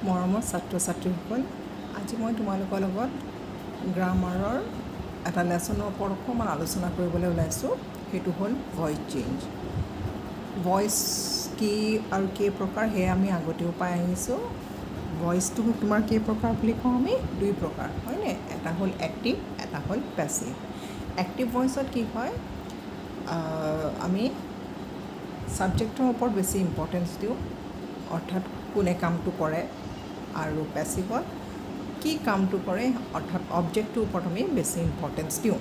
মৰমৰ ছাত্ৰ ছাত্ৰীসকল, আজি মই তোমালোকৰ লগত গ্ৰামাৰৰ এটা লেচনৰ ওপৰত অকণমান আলোচনা কৰিবলৈ ওলাইছোঁ। সেইটো হ'ল ভইচ চেঞ্জ। ভইচ কি আৰু কেই প্ৰকাৰ সেয়া আমি আগতেও পাই আহিছোঁ। ভইচটো তোমাৰ কেই প্ৰকাৰ বুলি কওঁ আমি? দুই প্ৰকাৰ, হয়নে? এটা হ'ল এক্টিভ, এটা হ'ল পেছিভ। এক্টিভ ভইচত কি হয়, আমি ছাবজেক্টৰ ওপৰত বেছি ইম্পৰ্টেঞ্চ দিওঁ, অৰ্থাৎ কোনে কামটো কৰে, আৰু পেছিভত কি কামটো কৰে অৰ্থাৎ অবজেক্টটোৰ ওপৰত আমি বেছি ইম্পৰ্টেঞ্চ দিওঁ।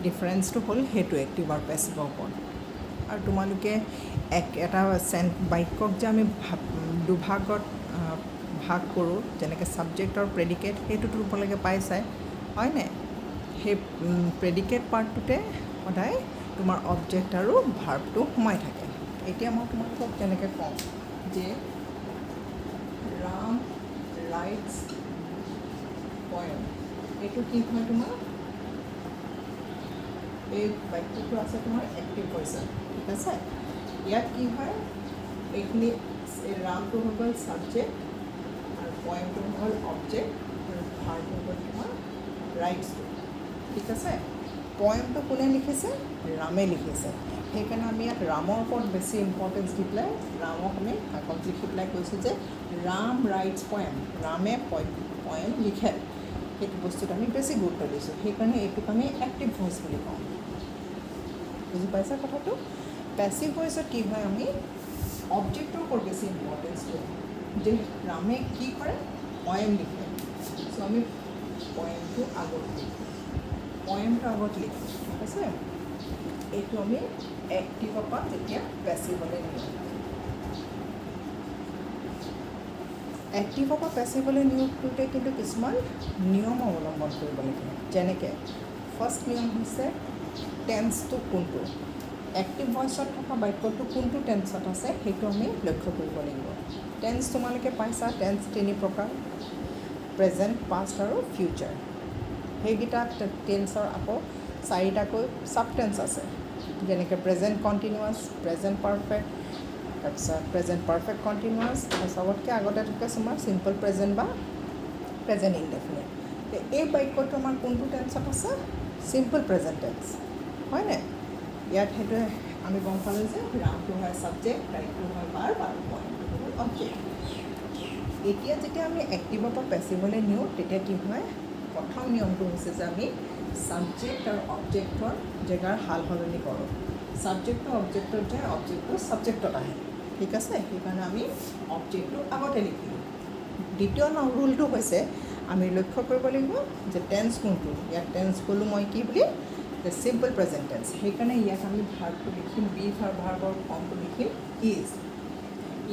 ডিফাৰেঞ্চটো হ'ল সেইটো এক্টিভ আৰু পেছিভৰ ওপৰত। আৰু তোমালোকে এটা বাক্যক যে আমি দুভাগত ভাগ কৰোঁ, যেনেকৈ ছাবজেক্ট আৰু প্ৰেডিকেট, সেইটোতো তোমালোকে পাইছাই, হয়নে? সেই প্ৰেডিকেট পাৰ্টটোতে সদায় তোমাৰ অবজেক্ট আৰু ভাৰ্বটো সোমাই থাকে। এতিয়া মই তোমালোকক কেনেকৈ কওঁ যে ৰাম ৰাইটছ পয়েম, এইটো কি হয় তোমাৰ? এই বাক্যটো আছে তোমাৰ এক্টিভ ভইচত, ঠিক আছে? ইয়াত কি হয়, এইখিনি ৰামটো হৈ গ'ল ছাবজেক্ট আৰু পয়েমটো হ'ল অবজেক্ট আৰু ভাৰ্বটো হ'ল তোমাৰ ৰাইটছটো, ঠিক আছে? পয়েমটো কোনে লিখিছে? ৰামে লিখিছে। সেইকাৰণে আমি ইয়াত ৰামৰ ওপৰত বেছি ইম্পৰ্টেঞ্চ দি পেলাই ৰামক আমি কাকত লিখি পেলাই কৈছোঁ যে ৰাম ৰাইটছ পয়েম, ৰামে পয়েম লিখে। সেইটো বস্তুত আমি বেছি গুৰুত্ব দিছোঁ, সেইকাৰণে এইটোক আমি এক্টিভ ভইচ বুলি কওঁ। বুজি পাইছা কথাটো? পেছিভ ভইচত কি হয়, আমি অবজেক্টৰ ওপৰত বেছি ইম্পৰ্টেঞ্চ দিওঁ, যে ৰামে কি কৰে? পয়েম লিখে। চ' আমি পয়েমটো আগত লিখোঁ, ঠিক আছে? এইটো আমি এক্টিভৰ পৰা যেতিয়া পেছিভলৈ নিওঁ। এক্টিভৰ পৰা পেছিভলৈ নিওঁতে কিন্তু কিছুমান নিয়ম অৱলম্বন কৰিব লাগিব। যেনেকৈ ফাৰ্ষ্ট নিয়ম হৈছে টেন্সটো কোনটো। এক্টিভ ভইচত থকা বাক্যটো কোনটো টেন্সত আছে সেইটো আমি লক্ষ্য কৰিব লাগিব। টেন্স তোমালোকে পাইছা, টেন্স তিনি প্ৰকাৰ: প্ৰেজেণ্ট, পাষ্ট আৰু ফিউচাৰ। সেইকেইটা টেন্সৰ আকৌ চাৰিটাকৈ ছাব টেন্স আছে, যেনেকৈ প্ৰেজেণ্ট কণ্টিনিউৱাছ, প্ৰেজেণ্ট পাৰফেক্ট, তাৰপিছত প্ৰেজেণ্ট পাৰফেক্ট কণ্টিনিউৱাছ, আৰু চবতকৈ আগতে থাকে তোমাৰ চিম্পল প্ৰেজেণ্ট বা প্ৰেজেণ্ট ইনডেফিনিট। এই বাক্যটো আমাৰ কোনটো টেন্সত আছে? চিম্পল প্ৰেজেণ্ট টেন্স, হয়নে? ইয়াত সেইটোৱে আমি গম পালোঁ যে ৰামটো হয় ছাবজেক্ট, ৰাইটটো হয় ভাৰ্ব আৰু পয়েমটো হ'ল অবজেক্ট। এতিয়া যেতিয়া আমি এক্টিভৰ পৰা পেছিভলৈ নিওঁ, তেতিয়া কি হয়, প্ৰথম নিয়মটো হৈছে যে আমি ছাবজেক্ট আৰু অবজেক্টৰ জেগাৰ সাল সলনি কৰোঁ। ছাবজেক্টটো অবজেক্টত যায়, অবজেক্টটো ছাবজেক্টত আহে, ঠিক আছে? সেইকাৰণে আমি অবজেক্টটো আগতে লিখিলোঁ। দ্বিতীয় ৰুলটো হৈছে আমি লক্ষ্য কৰিব লাগিব যে টেন্স কোনটো। ইয়াত টেন্স ক'লোঁ মই কি বুলি, যে চিম্পল প্ৰেজেণ্ট টেন্স। সেইকাৰণে ইয়াত আমি ভাৰ্বটো লিখিম, বি ভাৰ্বৰ ফৰ্মটো লিখিম ইজ।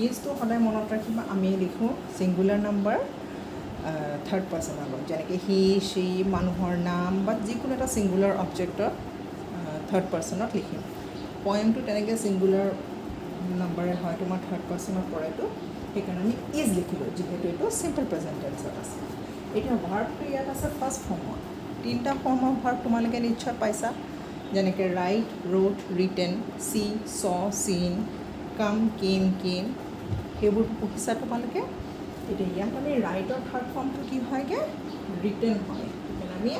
ইজটো সদায় মনত ৰাখিবা, আমি লিখোঁ ছিংগুলাৰ নাম্বাৰ থাৰ্ড পাৰ্চন আগত, যেনেকৈ হি, শ্বি, মানুহৰ নাম বা যিকোনো এটা ছিংগুলাৰ অবজেক্টত থাৰ্ড পাৰ্চনত লিখিম। পয়েমটো তেনেকৈ ছিংগুলাৰ নাম্বাৰে হয়, তোমাৰ থাৰ্ড পাৰ্চনত পৰেতো, সেইকাৰণে আমি ইজ লিখিলোঁ, যিহেতু এইটো চিম্পল প্ৰেজেণ্ট টেন্সত আছে। এতিয়া ভাৰ্বটো ইয়াত আছে ফাৰ্ষ্ট ফৰ্মত। তিনিটা ফৰ্মৰ ভাৰ্ব তোমালোকে নিশ্চয় পাইছা, যেনেকৈ ৰাইট, ৰোট, ৰিটেন, চি, চ, চিন, কাম, কেম, সেইবোৰ পঢ়িছা তোমালোকে। এতিয়া ইয়াত আমি ৰাইটৰ থাৰ্ড ফৰ্মটো কি হয়গৈ? ৰিটেন হয়। সেইকাৰণে আমি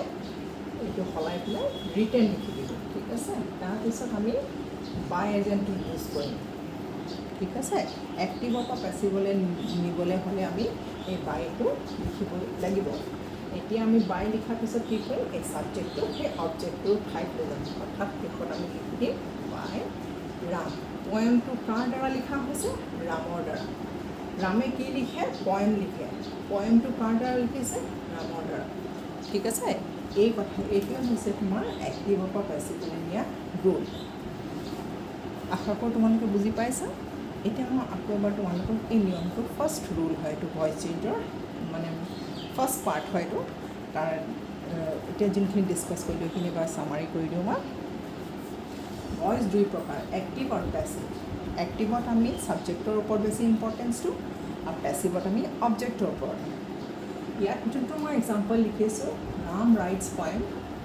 এইটো সলাই পেলাই ৰিটেন লিখি দিলোঁ, ঠিক আছে? তাৰপিছত আমি বাই এজেণ্টটো ইউজ কৰিম, ঠিক আছে? এক্টিভৰ পৰা পেছিভলৈ নিবলৈ হ'লে আমি এই বাইটো লিখিব লাগিব। এতিয়া আমি বাই লিখাৰ পিছত কি কৰিম? এই ছাবজেক্টটো সেই অবজেক্টটোৰ ঠাইত লৈ যাম, অৰ্থাৎ শেষত আমি লিখি দিম বাই ৰাম। পয়েমটো কাৰ দ্বাৰা লিখা হৈছে? ৰামৰ দ্বাৰা। ৰামে কি লিখে? পয়েম লিখে। পয়েমটো কাৰ দ্বাৰা লিখিছে? ৰামৰ দ্বাৰা, ঠিক আছে? এইটোৱে হৈছে তোমাৰ এক্টিভৰ পৰা পেছিভলৈ নিয়া ৰুল। আশা কৰোঁ তোমালোকে বুজি পাইছা। এতিয়া মই আকৌ এবাৰ তোমালোকক এই নিয়মটো ফাৰ্ষ্ট ৰুল হয়, এইটো ভইচ চেঞ্জৰ মানে ফাৰ্ষ্ট পাৰ্ট হয় এইটো। তাৰ এতিয়া যোনখিনি ডিছকাছ কৰিলোঁ সেইখিনি এবাৰ চামাৰি কৰি দিওঁ মই। ভইচ দুই প্ৰকাৰ, এক্টিভ আৰু পেছিভ। এক্টিভত আমি ছাবজেক্টৰ ওপৰত বেছি ইম্পৰ্টেঞ্চ দিওঁ আৰু পেছিভত আমি অবজেক্টৰ ওপৰত। ইয়াত যোনটো মই এক্সাম্পল লিখিছোঁ, ৰাম ৰাইটছ পয়েম,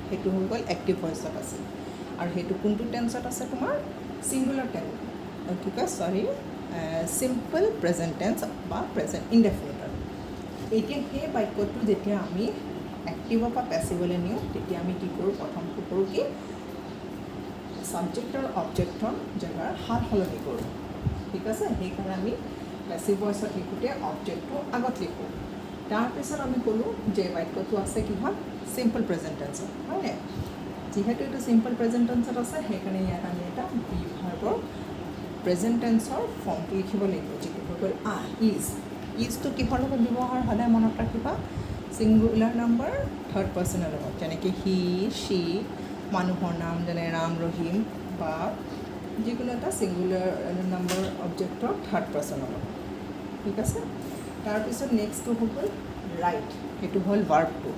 সেইটো হৈ গ'ল এক্টিভ ভইচত আছে। আৰু সেইটো কোনটো টেন্সত আছে তোমাৰ? ছিংগুলাৰ টেন্স, কি কয়, চিম্পল প্ৰেজেণ্ট টেন্স বা প্ৰেজেণ্ট ইনডেফিনিটত। এতিয়া সেই বাক্যটো যেতিয়া আমি এক্টিভৰ পৰা পেছিভলৈ নিওঁ তেতিয়া আমি কি কৰোঁ প্ৰথমটো কৰোঁ কি ছাবজেক্ট আৰু অবজেক্টৰ জেগাৰ সাল সলনি কৰোঁ ঠিক আছে সেইকাৰণে আমি পেছিভ ভইচত লিখোঁতে অবজেক্টটো আগত লিখোঁ তাৰপিছত আমি ক'লোঁ যে বাক্যটো আছে কিহত চিম্পল প্ৰেজেণ্ট টেন্সত হয়নে যিহেতু এইটো চিম্পল প্ৰেজেণ্ট টেন্সত আছে সেইকাৰণে ইয়াত আমি এটা বি ভাৰ্বৰ প্ৰেজেণ্ট টেন্সৰ ফৰ্মটো লিখিব লাগিব যিটো হৈ গ'ল ইজটো কিহৰ লগত ব্যৱহাৰ সদায় মনত ৰাখিবা ছিংগুলাৰ নাম্বাৰ থাৰ্ড পাৰ্চনৰ লগত যেনেকৈ হি শ্বি মানুহৰ নাম যেনে ৰাম ৰহিম বা যিকোনো এটা ছিংগুলাৰ নাম্বাৰ অবজেক্টৰ থাৰ্ড পাৰ্চনৰ লগত ঠিক আছে তাৰপিছত নেক্সটটো হৈ গ'ল ৰাইট সেইটো হ'ল ভাৰ্বটো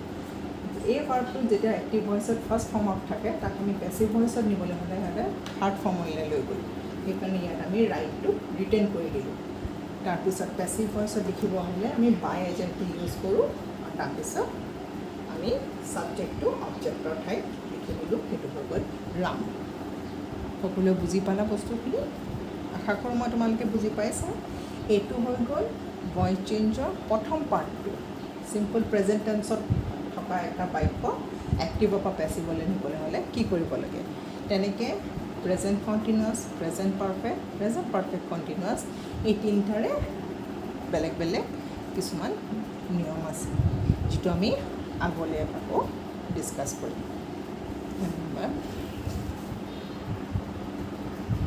এই ভাৰ্বটো যেতিয়া এক্টিভ ভইচত ফাৰ্ষ্ট ফৰ্মত থাকে তাক আমি পেছিভ ভইচত নিবলৈ হ'লে থাৰ্ড ফৰ্মলৈ লৈ গ'লোঁ সেইকাৰণে ইয়াত আমি ৰাইটটো ৰিটেন কৰি দিলোঁ তাৰপিছত পেছিভ ভইচত লিখিব হ'লে আমি বাই এজেণ্টটো ইউজ কৰোঁ আৰু তাৰপিছত আমি ছাবজেক্টটো অবজেক্টৰ ঠাইত লিখি দিলোঁ সেইটো হৈ গ'ল ৰাম সকলোৱে বুজি পালা বস্তুখিনি আশা কৰোঁ মই তোমালোকে বুজি পাইছা এইটো হৈ গ'ল ভইচ চেঞ্জৰ প্ৰথম পাৰ্টটো চিম্পল প্ৰেজেণ্ট টেন্সত থকা এটা বাক্য এক্টিভৰ পৰা পেছিভলৈ নিবলৈ হ'লে কি কৰিব লাগে তেনেকৈ present continuous present perfect continuous এই তিনিটাৰে বেলেগ বেলেগ কিছুমান নিয়ম আছে যিটো আমি আগলৈ আকৌ ডিছকাছ কৰিম ধন্যবাদ